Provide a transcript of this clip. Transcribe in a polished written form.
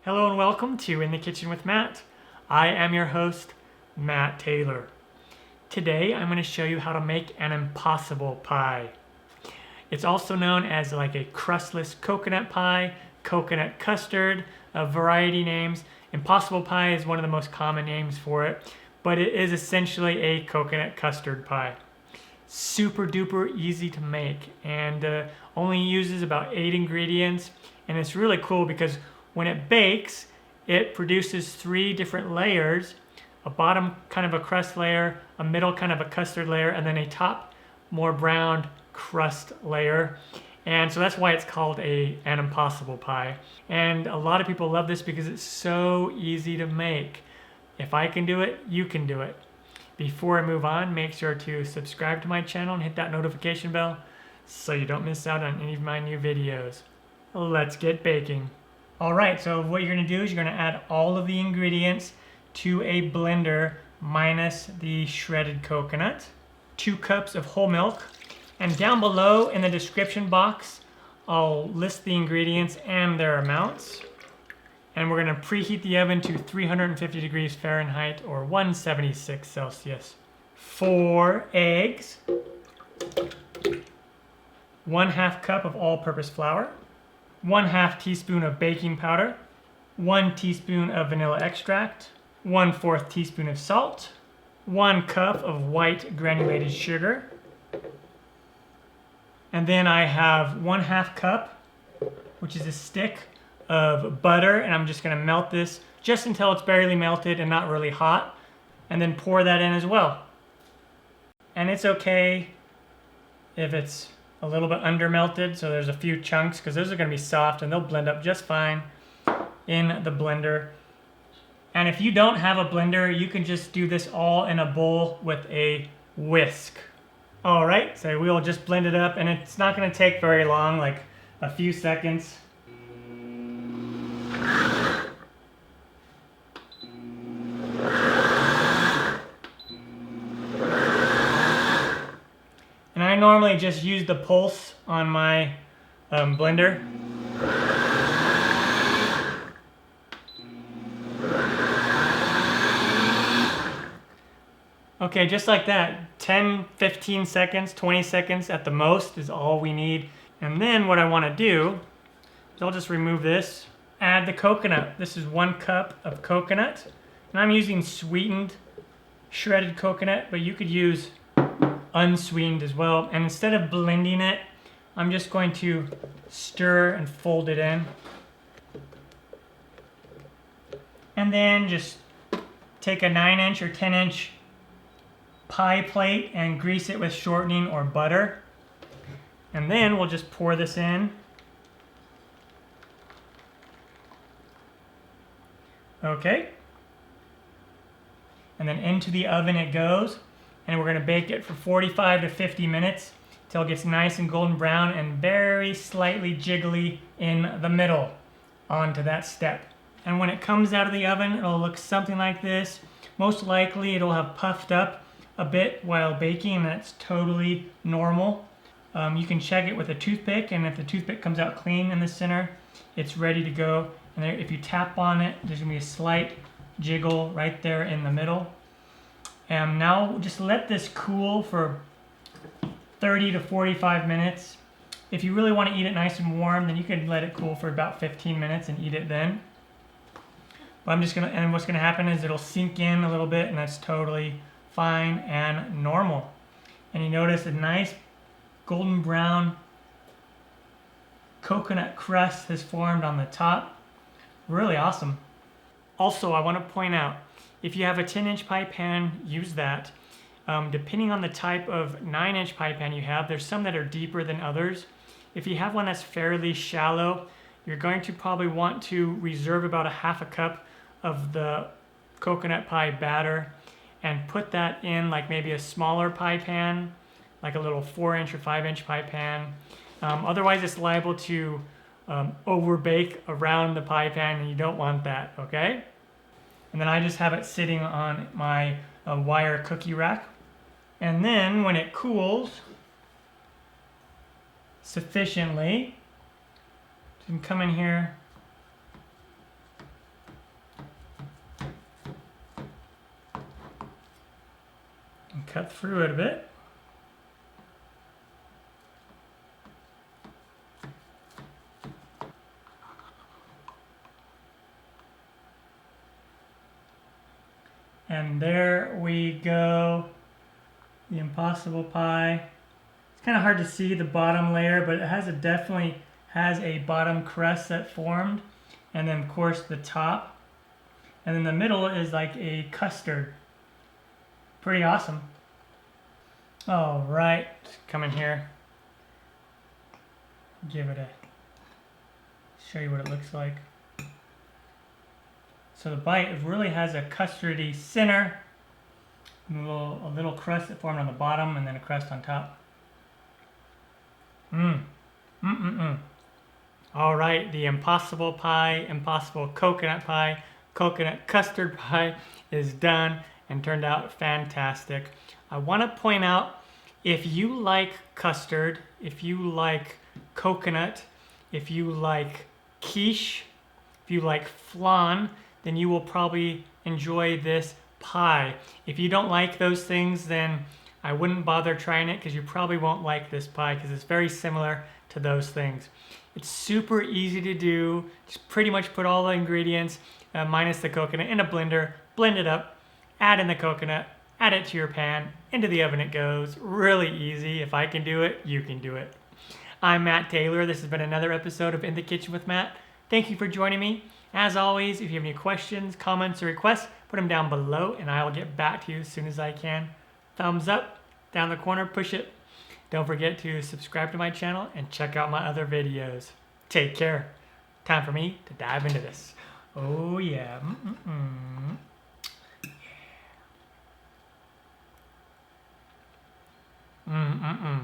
Hello and welcome to In the Kitchen with Matt. I am your host, Matt Taylor. Today I'm going to show you how to make an impossible pie. It's also known as like a crustless coconut pie, coconut custard, a variety names. Impossible pie is one of the most common names for it, but it is essentially a coconut custard pie. Super duper easy to make and only uses about 8 ingredients, and it's really cool because when it bakes, it produces 3 different layers, a bottom kind of a crust layer, a middle kind of a custard layer, and then a top more browned crust layer. And so that's why it's called an impossible pie. And a lot of people love this because it's so easy to make. If I can do it, you can do it. Before I move on, make sure to subscribe to my channel and hit that notification bell so you don't miss out on any of my new videos. Let's get baking. Alright, so what you're going to do is you're going to add all of the ingredients to a blender minus the shredded coconut, 2 cups of whole milk, and down below in the description box I'll list the ingredients and their amounts. And we're going to preheat the oven to 350 degrees Fahrenheit or 176 Celsius. 4 eggs, 1/2 cup of all-purpose flour, 1/2 teaspoon of baking powder, 1 teaspoon of vanilla extract, 1/4 teaspoon of salt, 1 cup of white granulated sugar, and then I have 1/2 cup, which is a stick of butter, and I'm just going to melt this just until it's barely melted and not really hot, and then pour that in as well. And it's okay if it's a little bit under melted, so there's a few chunks because those are going to be soft and they'll blend up just fine in the blender. And if you don't have a blender, you can just do this all in a bowl with a whisk. Alright, so we'll just blend it up, and it's not going to take very long, like a few seconds. And I normally just use the pulse on my blender. Okay, just like that, 10, 15 seconds, 20 seconds at the most is all we need. And then what I want to do is I'll just remove this, add the coconut. This is 1 cup of coconut, and I'm using sweetened shredded coconut, but you could use unsweetened as well. And instead of blending it, I'm just going to stir and fold it in. And then just take a 9-inch or 10-inch pie plate and grease it with shortening or butter. And then we'll just pour this in. Okay. And then into the oven it goes. And we're going to bake it for 45 to 50 minutes till it gets nice and golden brown and very slightly jiggly in the middle onto that step. And when it comes out of the oven, it'll look something like this. Most likely it'll have puffed up a bit while baking, and that's totally normal. You can check it with a toothpick, and if the toothpick comes out clean in the center, it's ready to go. And there, if you tap on it, there's going to be a slight jiggle right there in the middle. And now just let this cool for 30 to 45 minutes. If you really want to eat it nice and warm, then you can let it cool for about 15 minutes and eat it then. But I'm just going to, and what's going to happen is it'll sink in a little bit, and that's totally fine and normal. And you notice a nice golden brown coconut crust has formed on the top. Really awesome. Also, I want to point out, if you have a 10-inch pie pan, use that. Depending on the type of 9-inch pie pan you have, there's some that are deeper than others. If you have one that's fairly shallow, you're going to probably want to reserve about 1/2 cup of the coconut pie batter and put that in like maybe a smaller pie pan, like a little 4-inch or 5-inch pie pan. Otherwise, it's liable to overbake around the pie pan, and you don't want that, okay? And then I just have it sitting on my wire cookie rack. And then when it cools sufficiently, you can come in here cut through it a bit. And there we go, the Impossible Pie. It's kind of hard to see the bottom layer, but it definitely has a bottom crust that formed. And then of course the top. And then the middle is like a custard. Pretty awesome. All right, come in here. Give it show you what it looks like. So the bite really has a custardy center, and a little crust that formed on the bottom, and then a crust on top. All right, the Impossible Pie, Impossible Coconut Pie, Coconut Custard Pie is done and turned out fantastic. I want to point out, if you like custard, if you like coconut, if you like quiche, if you like flan, then you will probably enjoy this pie. If you don't like those things, then I wouldn't bother trying it, because you probably won't like this pie, because it's very similar to those things. It's super easy to do. Just pretty much put all the ingredients, minus the coconut, in a blender, blend it up, add in the coconut, add it to your pan, into the oven it goes. Really easy. If I can do it, you can do it. I'm Matt Taylor. This has been another episode of In the Kitchen with Matt. Thank you for joining me. As always, if you have any questions, comments, or requests, put them down below and I will get back to you as soon as I can. Thumbs up, down the corner, push it. Don't forget to subscribe to my channel and check out my other videos. Take care. Time for me to dive into this. Oh yeah. Yeah.